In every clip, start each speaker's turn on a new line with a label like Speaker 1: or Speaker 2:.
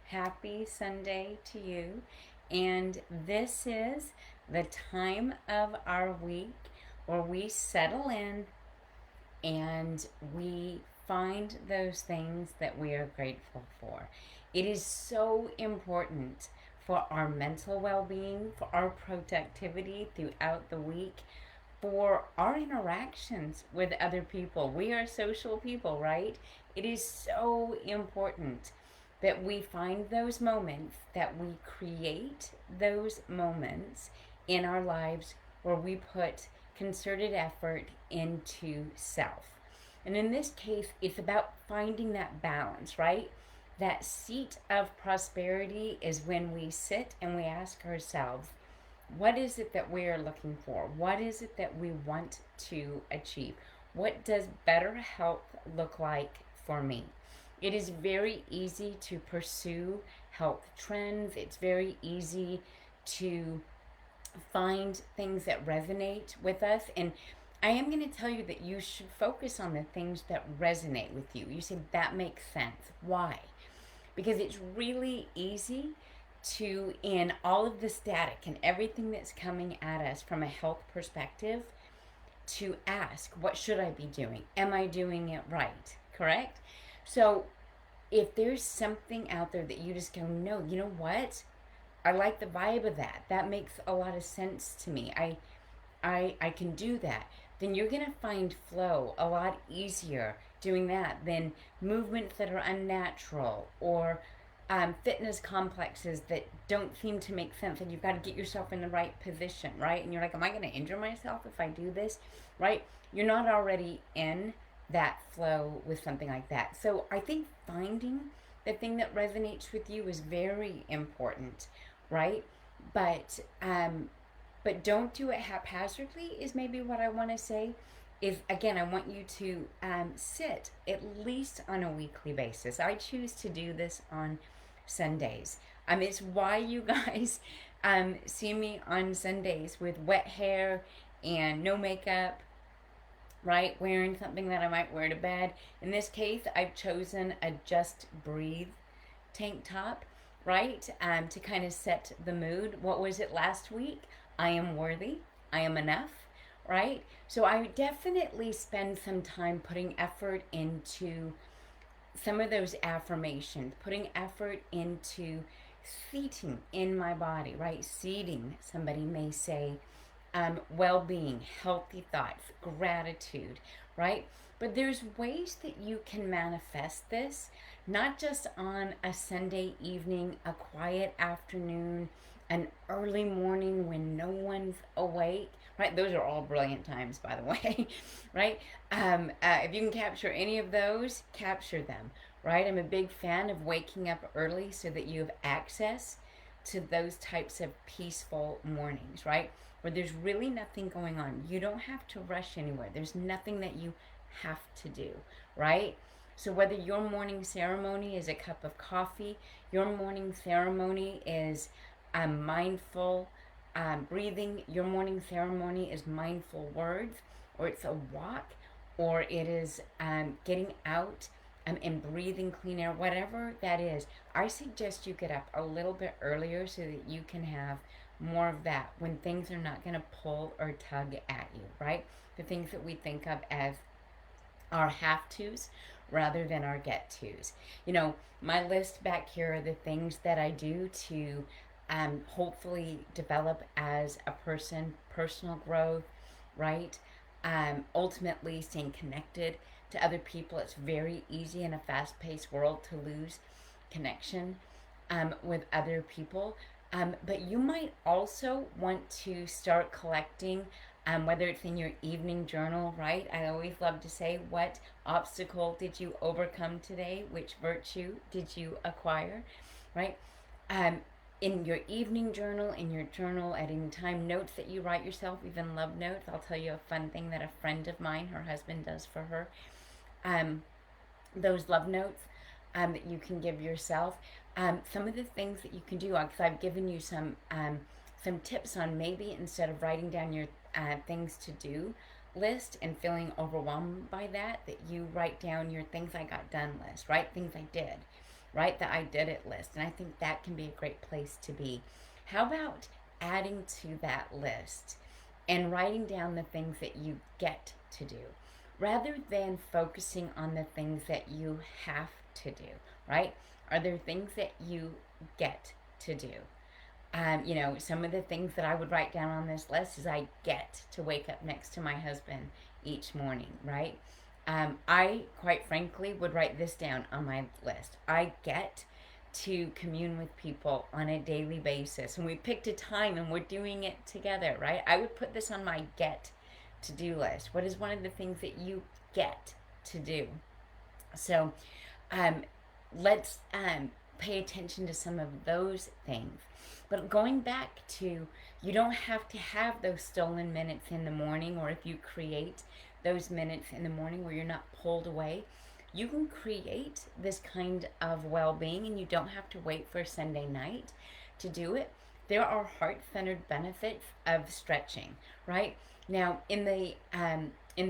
Speaker 1: Happy Sunday to you. And this is the time of our week where we settle in and we find those things that we are grateful for. It is so important for our mental well being, for our productivity throughout the week, for our interactions with other people. We are social people, right? It is so important that we find those moments, that we create those moments in our lives where we put concerted effort into self. And in this case, it's about finding that balance, right? That seat of prosperity is when we sit and we ask ourselves, what is it that we are looking for? What is it that we want to achieve? What does better health look like for me? It is very easy to pursue health trends. It's very easy to find things that resonate with us. And I am going to tell you that you should focus on the things that resonate with you. You say, that makes sense. Why? Because it's really easy to, in all of the static and everything that's coming at us from a health perspective, to ask, what should I be doing? Am I doing it right? Correct? So if there's something out there that you just go, no, you know what? I like the vibe of that. That makes a lot of sense to me. I can do that. Then you're going to find flow a lot easier doing that than movements that are unnatural or fitness complexes that don't seem to make sense. And you've got to get yourself in the right position, right? And you're like, am I going to injure myself if I do this, right? You're not already in that flow with something like that. So I think finding the thing that resonates with you is very important, right? But but don't do it haphazardly is maybe what I want to say. Is again, I want you to sit at least on a weekly basis. I choose to do this on Sundays. It's why you guys see me on Sundays with wet hair and no makeup, right? Wearing something that I might wear to bed. In this case, I've chosen a Just Breathe tank top, right? To kind of set the mood. What was it last week? I am worthy. I am enough, right? So I definitely spend some time putting effort into some of those affirmations, putting effort into seating in my body, right? Seating, somebody may say, well being, healthy thoughts, gratitude, right? But there's ways that you can manifest this, not just on a Sunday evening, a quiet afternoon, an early morning when no one's awake, right? Those are all brilliant times, by the way, right? If you can capture any of those, capture them, right? I'm a big fan of waking up early so that you have access to those types of peaceful mornings, right? Where there's really nothing going on. You don't have to rush anywhere. There's nothing that you have to do, right? So whether your morning ceremony is a cup of coffee, your morning ceremony is mindful breathing, your morning ceremony is mindful words, or it's a walk, or it is getting out and breathing clean air, whatever that is, I suggest you get up a little bit earlier so that you can have more of that when things are not going to pull or tug at you, right? The things that we think of as our have tos rather than our get tos. You know, my list back here are the things that I do to hopefully develop as a person, personal growth, right? Ultimately, staying connected to other people. It's very easy in a fast paced world to lose connection with other people. But you might also want to start collecting, whether it's in your evening journal, right? I always love to say, what obstacle did you overcome today? Which virtue did you acquire, right? In your evening journal, in your journal at any time, notes that you write yourself, even love notes. I'll tell you a fun thing that a friend of mine, her husband, does for her. Those love notes that you can give yourself. Some of the things that you can do, because I've given you some tips on maybe instead of writing down your things to do list and feeling overwhelmed by that, that you write down your things I got done list, right? Things I did. Write the I did it list. And I think that can be a great place to be. How about adding to that list and writing down the things that you get to do rather than focusing on the things that you have to do, right? Are there things that you get to do? Some of the things that I would write down on this list is I get to wake up next to my husband each morning, right? I, quite frankly, would write this down on my list. I get to commune with people on a daily basis. And we picked a time and we're doing it together, right? I would put this on my get to do list. What is one of the things that you get to do? So let's pay attention to some of those things. But going back to, you don't have to have those stolen minutes in the morning, or if you create those minutes in the morning where you're not pulled away, you can create this kind of well-being, and you don't have to wait for Sunday night to do it. There are heart-centered benefits of stretching, right? Now, in the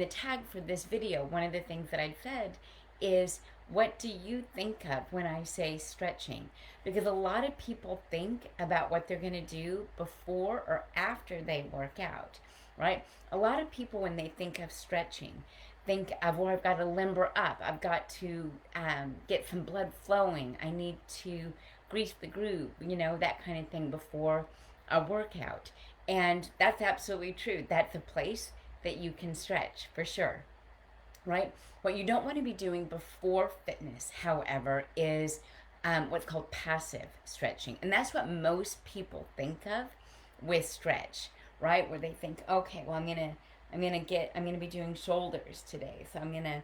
Speaker 1: tag for this video, one of the things that I said is, what do you think of when I say stretching? Because a lot of people think about what they're going to do before or after they work out, right? A lot of people, when they think of stretching, think of, well, I've got to limber up. I've got to get some blood flowing. I need to grease the groove, that kind of thing before a workout. And that's absolutely true. That's a place that you can stretch for sure, right? What you don't want to be doing before fitness, however, is what's called passive stretching. And that's what most people think of with stretch, right? Where they think, okay, well, I'm gonna be doing shoulders today. So I'm gonna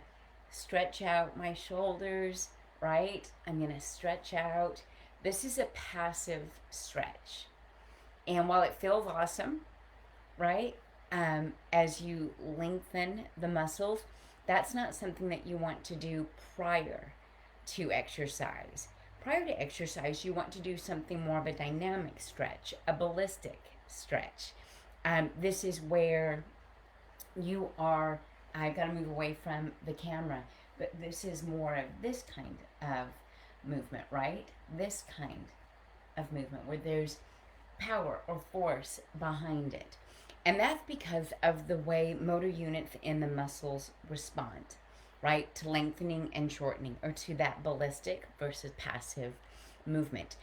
Speaker 1: stretch out my shoulders, right? I'm gonna stretch out. This is a passive stretch. And while it feels awesome, right? As you lengthen the muscles, that's not something that you want to do prior to exercise. Prior to exercise, you want to do something more of a dynamic stretch, a ballistic stretch. This is where you are, I've got to move away from the camera, but this is more of this kind of movement, right? This kind of movement where there's power or force behind it. And that's because of the way motor units in the muscles respond, right, to lengthening and shortening, or to that ballistic versus passive movement.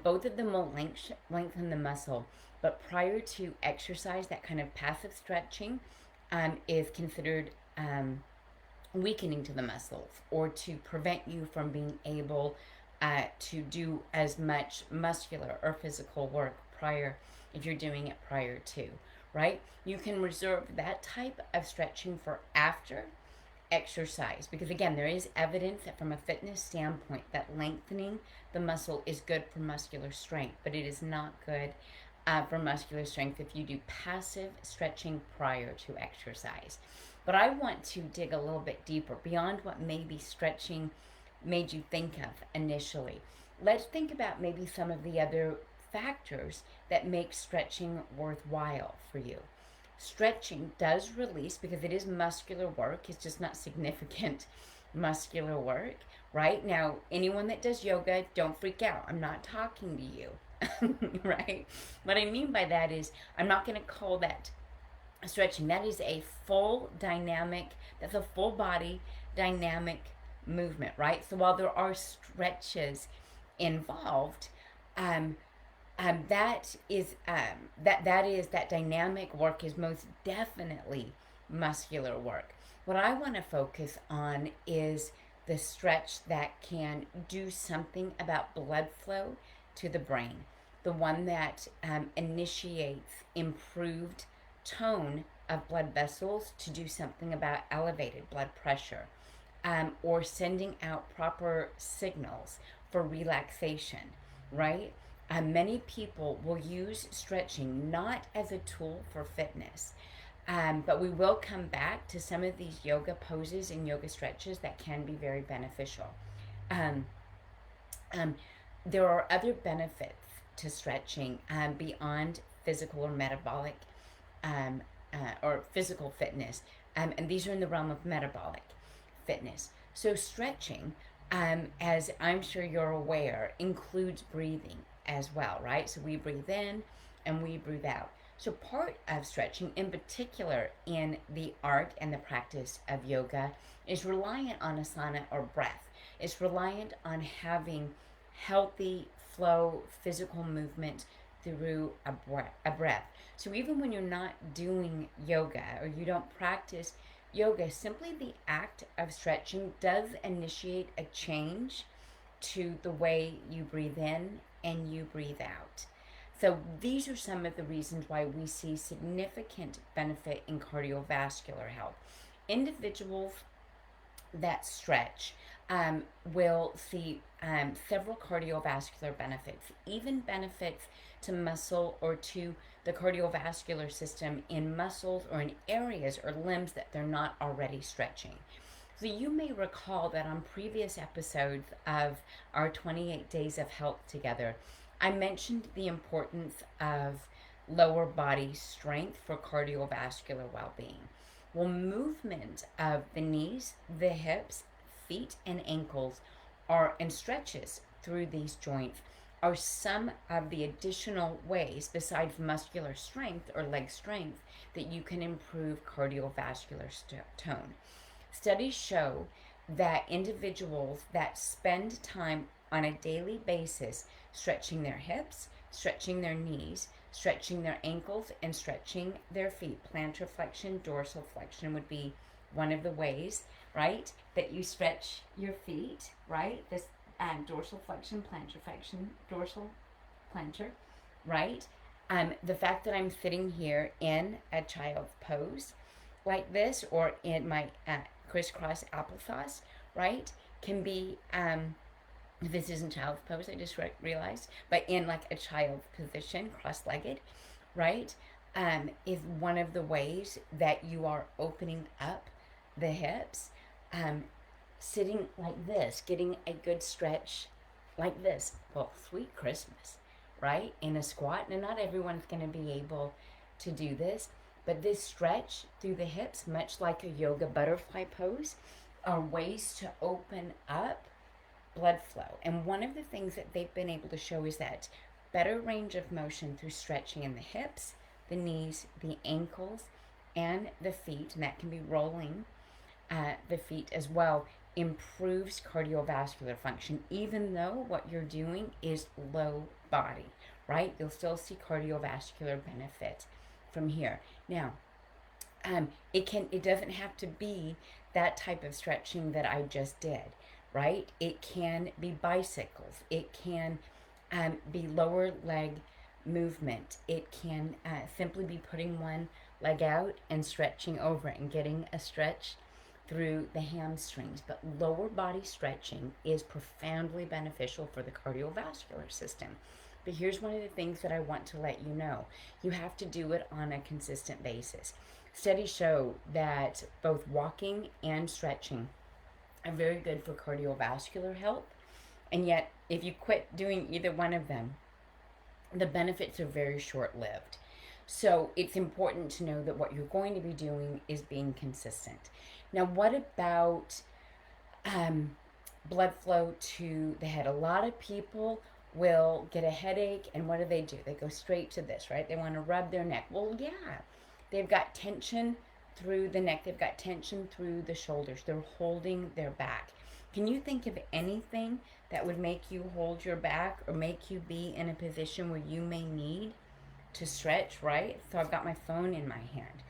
Speaker 1: Both of them will lengthen the muscle, but prior to exercise, that kind of passive stretching is considered weakening to the muscles, or to prevent you from being able to do as much muscular or physical work prior, if you're doing it prior to, right? You can reserve that type of stretching for after exercise, because again, there is evidence that from a fitness standpoint that lengthening the muscle is good for muscular strength, but it is not good for muscular strength if you do passive stretching prior to exercise. But I want to dig a little bit deeper beyond what maybe stretching made you think of initially. Let's think about maybe some of the other factors that make stretching worthwhile for you. Stretching does release, because it is muscular work, it's just not significant muscular work, right? Now, anyone that does yoga, don't freak out. I'm not talking to you, right? What I mean by that is, I'm not going to call that stretching. That is a full dynamic, that's a full body dynamic movement, right? So while there are stretches involved, that dynamic work is most definitely muscular work. What I want to focus on is the stretch that can do something about blood flow to the brain, the one that initiates improved tone of blood vessels to do something about elevated blood pressure, or sending out proper signals for relaxation, right? Many people will use stretching not as a tool for fitness, but we will come back to some of these yoga poses and yoga stretches that can be very beneficial. There are other benefits to stretching beyond physical or metabolic or physical fitness, and these are in the realm of metabolic fitness. So stretching as I'm sure you're aware, includes breathing as well, right? So we breathe in and we breathe out. So part of stretching, in particular in the art and the practice of yoga, is reliant on asana or breath. It's reliant on having healthy flow, physical movement through a breath. So even when you're not doing yoga or you don't practice yoga, simply the act of stretching does initiate a change to the way you breathe in and you breathe out. So these are some of the reasons why we see significant benefit in cardiovascular health. Individuals that stretch will see several cardiovascular benefits, even benefits to muscle or to the cardiovascular system in muscles or in areas or limbs that they're not already stretching. So you may recall that on previous episodes of our 28 Days of Health together, I mentioned the importance of lower body strength for cardiovascular well-being. Well, movement of the knees, the hips, feet, and ankles and stretches through these joints are some of the additional ways, besides muscular strength or leg strength, that you can improve cardiovascular tone. Studies show that individuals that spend time on a daily basis stretching their hips, stretching their knees, stretching their ankles, and stretching their feet. Plantar flexion, dorsal flexion would be one of the ways, right, that you stretch your feet, right? This dorsal flexion, plantar flexion, dorsal plantar, right? The fact that I'm sitting here in a child's pose like this, or in my crisscross applesauce, right, can be this isn't child's pose, I just realized, but in like a child's position, cross-legged, right, is one of the ways that you are opening up the hips. Sitting like this, getting a good stretch like this. Well, sweet Christmas, right? In a squat. Now, not everyone's going to be able to do this, but this stretch through the hips, much like a yoga butterfly pose, are ways to open up blood flow. And one of the things that they've been able to show is that better range of motion through stretching in the hips, the knees, the ankles, and the feet, and that can be rolling the feet as well, improves cardiovascular function, even though what you're doing is low body, right? You'll still see cardiovascular benefit from here. Now, it doesn't have to be that type of stretching that I just did, right? It can be bicycles. It can be lower leg movement. It can simply be putting one leg out and stretching over it and getting a stretch through the hamstrings. But lower body stretching is profoundly beneficial for the cardiovascular system. But here's one of the things that I want to let you know. You have to do it on a consistent basis. Studies show that both walking and stretching are very good for cardiovascular health. And yet, if you quit doing either one of them, the benefits are very short-lived. So it's important to know that what you're going to be doing is being consistent. Now, what about blood flow to the head? A lot of people will get a headache, and what do? They go straight to this, right? They want to rub their neck. Well, yeah, they've got tension through the neck. They've got tension through the shoulders. They're holding their back. Can you think of anything that would make you hold your back or make you be in a position where you may need to stretch, right? So I've got my phone in my hand,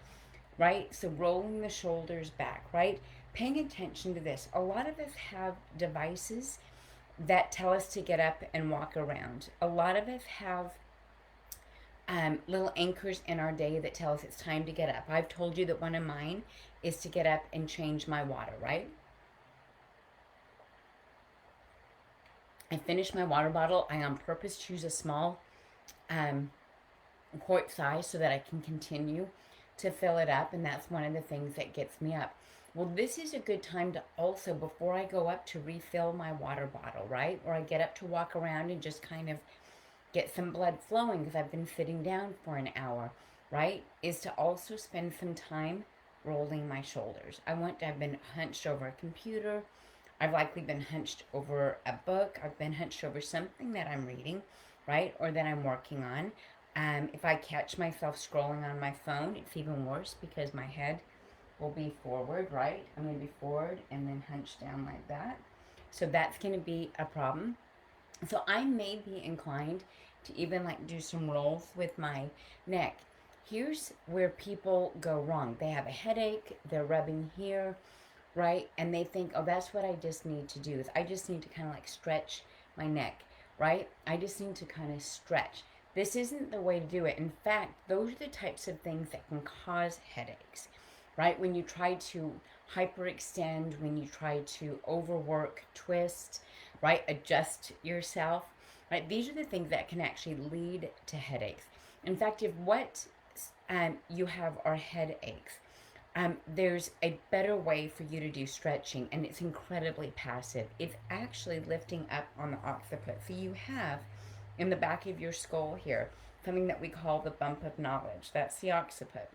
Speaker 1: right? So rolling the shoulders back, right? Paying attention to this. A lot of us have devices that tell us to get up and walk around. A lot of us have little anchors in our day that tell us it's time to get up. I've told you that one of mine is to get up and change my water, right? I finish my water bottle. I on purpose choose a small quart size so that I can continue to fill it up, and that's one of the things that gets me up. Well, this is a good time to also, before I go up, to refill my water bottle, right? Or I get up to walk around and just kind of get some blood flowing because I've been sitting down for an hour, right? Is to also spend some time rolling my shoulders. I've been hunched over a computer I've likely been hunched over a book. I've been hunched over something that I'm reading, right? Or that I'm working on. If I catch myself scrolling on my phone, it's even worse because my head will be forward, right? I'm going to be forward and then hunched down like that. So that's going to be a problem. So I may be inclined to even like do some rolls with my neck. Here's where people go wrong. They have a headache, they're rubbing here, right? And they think, oh, that's what I just need to do. Is I just need to kind of like stretch my neck, right? I just need to kind of stretch. This isn't the way to do it. In fact, those are the types of things that can cause headaches, right? When you try to hyperextend, when you try to overwork, twist, right? Adjust yourself, right? These are the things that can actually lead to headaches. In fact, if what you have are headaches, there's a better way for you to do stretching, and it's incredibly passive. It's actually lifting up on the occiput. So you have in the back of your skull here something that we call the bump of knowledge. That's the occiput.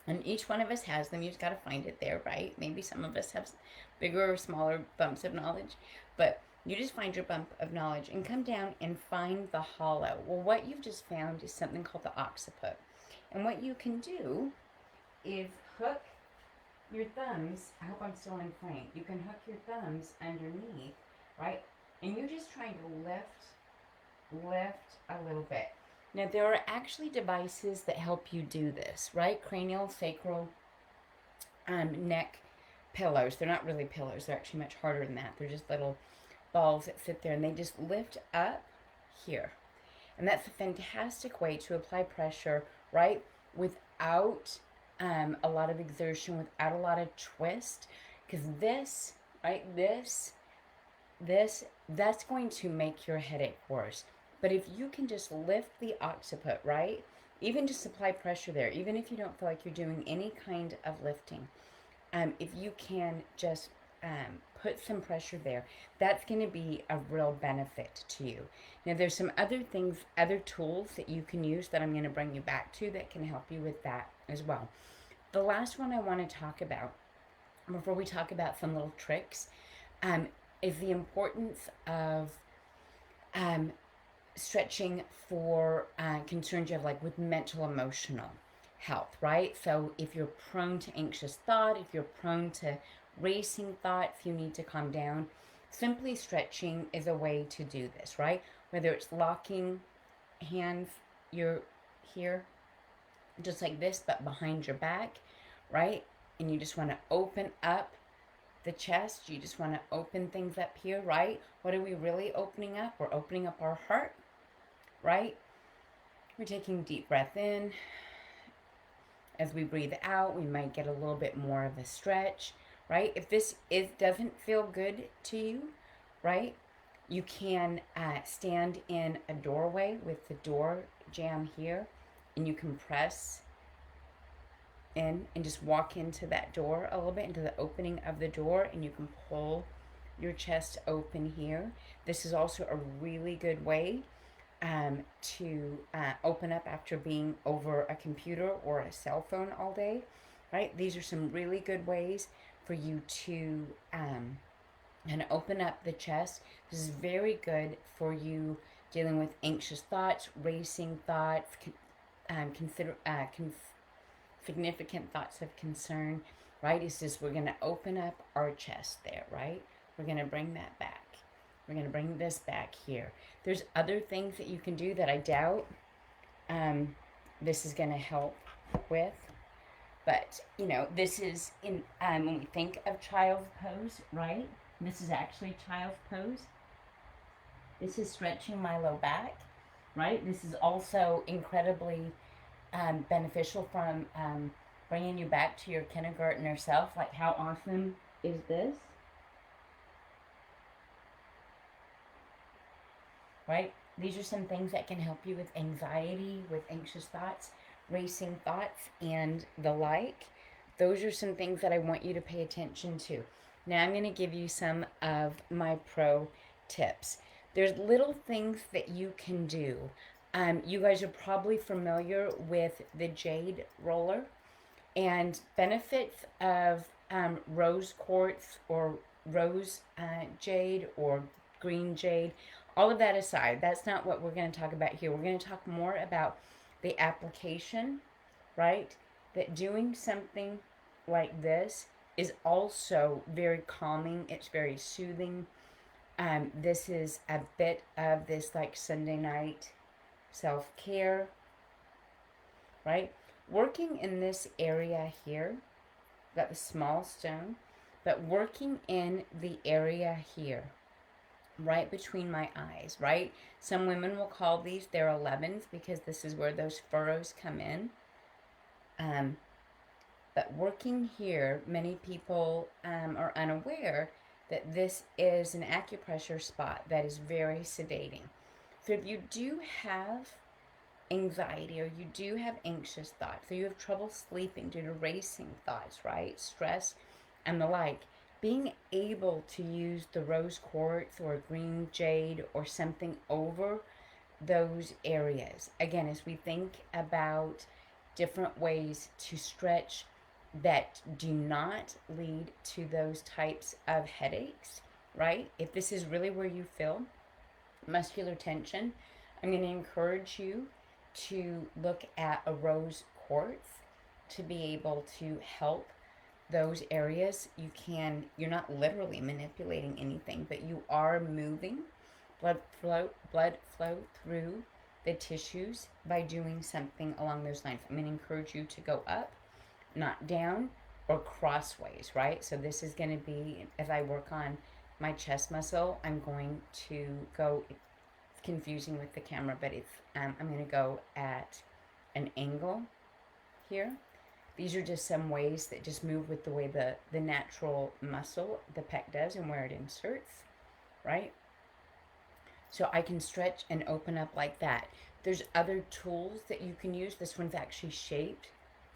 Speaker 1: And each one of us has them. You just got to find it there, right? Maybe some of us have bigger or smaller bumps of knowledge, but you just find your bump of knowledge and come down and find the hollow. Well, what you've just found is something called the occiput. And what you can do is hook your thumbs. I hope I'm still in frame. You can hook your thumbs underneath, right? And you're just trying to lift a little bit. Now, there are actually devices that help you do this, right? Cranial, sacral, neck pillows. They're not really pillows. They're actually much harder than that. They're just little balls that sit there, and they just lift up here. And that's a fantastic way to apply pressure, right? Without a lot of exertion, without a lot of twist. Because this, right, that's going to make your headache worse. But if you can just lift the occiput, right? Even just apply pressure there, even if you don't feel like you're doing any kind of lifting, if you can just put some pressure there, that's going to be a real benefit to you. Now, there's some other things, other tools that you can use that I'm going to bring you back to that can help you with that as well. The last one I want to talk about, before we talk about some little tricks, is the importance of stretching for concerns you have, like with mental, emotional health, right? So if you're prone to anxious thought, if you're prone to racing thoughts, you need to calm down. Simply stretching is a way to do this, right? Whether it's locking hands, you're here, just like this, but behind your back, right? And you just want to open up the chest. You just want to open things up here, right? What are we really opening up? We're opening up our heart, right? We're taking deep breath in. As we breathe out, we might get a little bit more of a stretch, right? If this doesn't feel good to you, right, you can stand in a doorway with the door jamb here, and you can press in and just walk into that door a little bit, into the opening of the door, and you can pull your chest open here. This is also a really good way to open up after being over a computer or a cell phone all day, right? These are some really good ways for you to and open up the chest. This is very good for you dealing with anxious thoughts, racing thoughts, significant thoughts of concern, right? It's just we're going to open up our chest there, right? We're going to bring that back. We're going to bring this back here. There's other things that you can do that I doubt this is going to help with. But, you know, this is in when we think of child's pose, right? This is actually child's pose. This is stretching my low back, right? This is also incredibly beneficial from bringing you back to your kindergartner self. Like, how awesome is this? Right? These are some things that can help you with anxiety, with anxious thoughts, racing thoughts, and the like. Those are some things that I want you to pay attention to. Now I'm going to give you some of my pro tips. There's little things that you can do. You guys are probably familiar with the jade roller, and benefits of rose quartz or rose jade or green jade. All of that aside, that's not what we're going to talk about here. We're going to talk more about the application, right? That doing something like this is also very calming. It's very soothing. This is a bit of this like Sunday night self-care, right? Working in this area here, got the small stone, but working in the area here, right between my eyes, right? Some women will call these their 11s because this is where those furrows come in. But working here, many people are unaware that this is an acupressure spot that is very sedating. So if you do have anxiety or you do have anxious thoughts or you have trouble sleeping due to racing thoughts, right? Stress and the like, being able to use the rose quartz or green jade or something over those areas. Again, as we think about different ways to stretch that do not lead to those types of headaches, right? If this is really where you feel muscular tension, I'm going to encourage you to look at a rose quartz to be able to help those areas. You're not literally manipulating anything, but you are moving blood flow through the tissues by doing something along those lines. I'm going to encourage you to go up, not down, or crossways, right? So this is going to be, as I work on my chest muscle, I'm going to go, it's confusing with the camera, but it's I'm going to go at an angle here. These are just some ways that just move with the way the natural muscle, the pec does and where it inserts, right? So I can stretch and open up like that. There's other tools that you can use. This one's actually shaped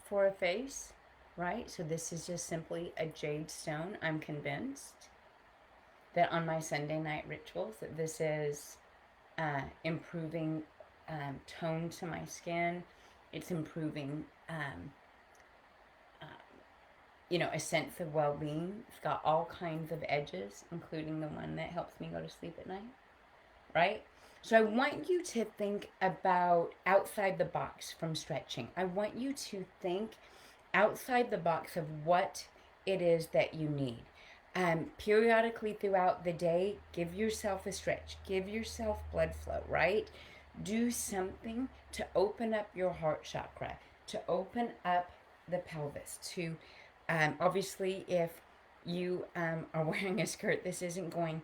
Speaker 1: for a face, right? So this is just simply a jade stone. I'm convinced that on my Sunday night rituals that this is improving tone to my skin. It's improving a sense of well-being. It's got all kinds of edges, including the one that helps me go to sleep at night, right? So I want you to think about outside the box from stretching. I want you to think outside the box of what it is that you need. Periodically throughout the day, give yourself a stretch. Give yourself blood flow, right? Do something to open up your heart chakra, to open up the pelvis, to obviously if you are wearing a skirt, this isn't going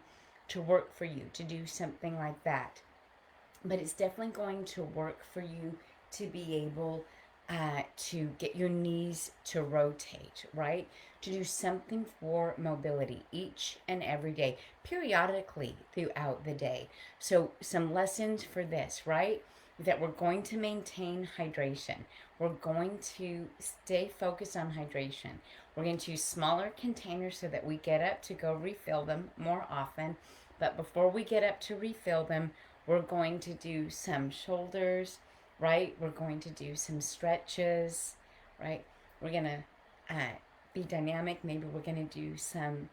Speaker 1: to work for you to do something like that. But it's definitely going to work for you to be able to get your knees to rotate, right? To do something for mobility each and every day, periodically throughout the day. So some lessons for this, right? That we're going to maintain hydration. We're going to stay focused on hydration. We're going to use smaller containers so that we get up to go refill them more often. But before we get up to refill them, we're going to do some shoulders, right? We're going to do some stretches, right? We're going to be dynamic. Maybe we're going to do some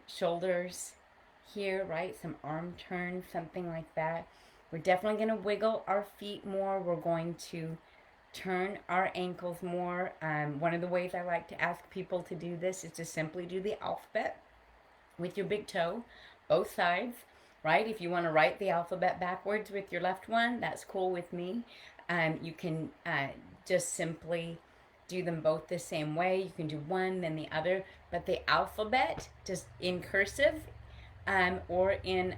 Speaker 1: shoulders here, right? Some arm turns, something like that. We're definitely going to wiggle our feet more. We're going to turn our ankles more. One of the ways I like to ask people to do this is to simply do the alphabet with your big toe, both sides, right? If you want to write the alphabet backwards with your left one, that's cool with me. You can just simply do them both the same way. You can do one, then the other, but the alphabet just in cursive or in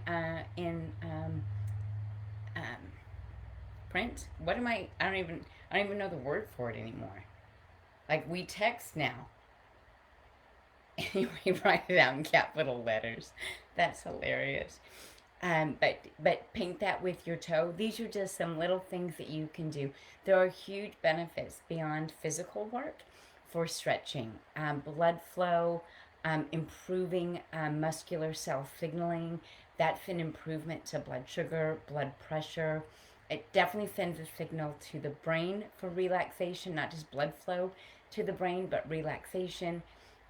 Speaker 1: print. What am I don't even know the word for it anymore. Like we text now. Anyway, write it out in capital letters. That's hilarious. But paint that with your toe. These are just some little things that you can do. There are huge benefits beyond physical work for stretching. Blood flow, improving muscular cell signaling. That's an improvement to blood sugar, blood pressure. It definitely sends a signal to the brain for relaxation, not just blood flow to the brain, but relaxation.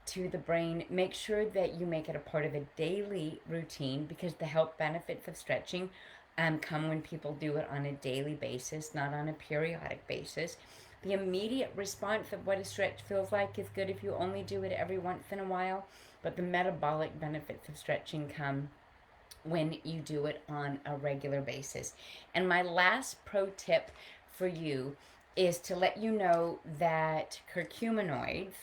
Speaker 1: to the brain. Make sure that you make it a part of a daily routine, because the health benefits of stretching come when people do it on a daily basis, not on a periodic basis. The immediate response of what a stretch feels like is good if you only do it every once in a while, but the metabolic benefits of stretching come when you do it on a regular basis. And my last pro tip for you is to let you know that curcuminoids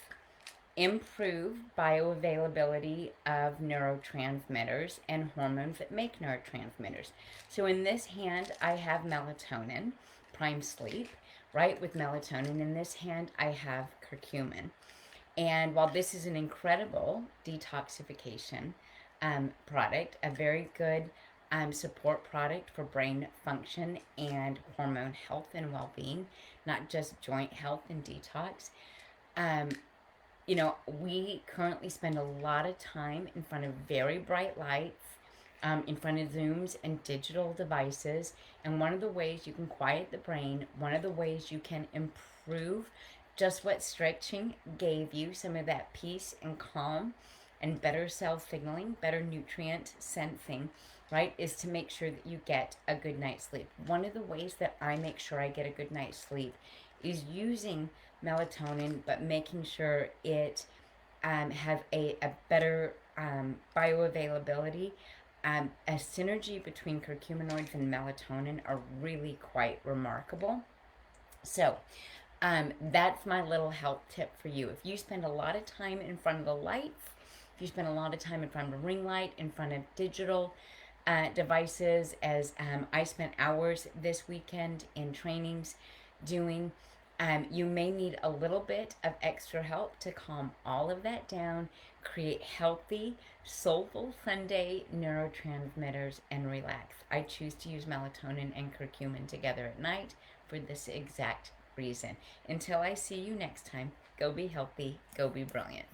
Speaker 1: improve bioavailability of neurotransmitters and hormones that make neurotransmitters. So in this hand, I have melatonin, prime sleep, right, with melatonin. In this hand, I have curcumin. And while this is an incredible detoxification product, a very good support product for brain function and hormone health and well-being, not just joint health and detox, um, we currently spend a lot of time in front of very bright lights, in front of Zooms and digital devices. And one of the ways you can quiet the brain, one of the ways you can improve just what stretching gave you, some of that peace and calm and better cell signaling, better nutrient sensing, right, is to make sure that you get a good night's sleep. One of the ways that I make sure I get a good night's sleep is using melatonin, but making sure it has a better bioavailability. A synergy between curcuminoids and melatonin are really quite remarkable. So that's my little health tip for you. If you spend a lot of time in front of the lights, if you spend a lot of time in front of a ring light, in front of digital devices, as I spent hours this weekend in trainings doing, you may need a little bit of extra help to calm all of that down, create healthy, soulful Sunday neurotransmitters, and relax. I choose to use melatonin and curcumin together at night for this exact reason. Until I see you next time, go be healthy, go be brilliant.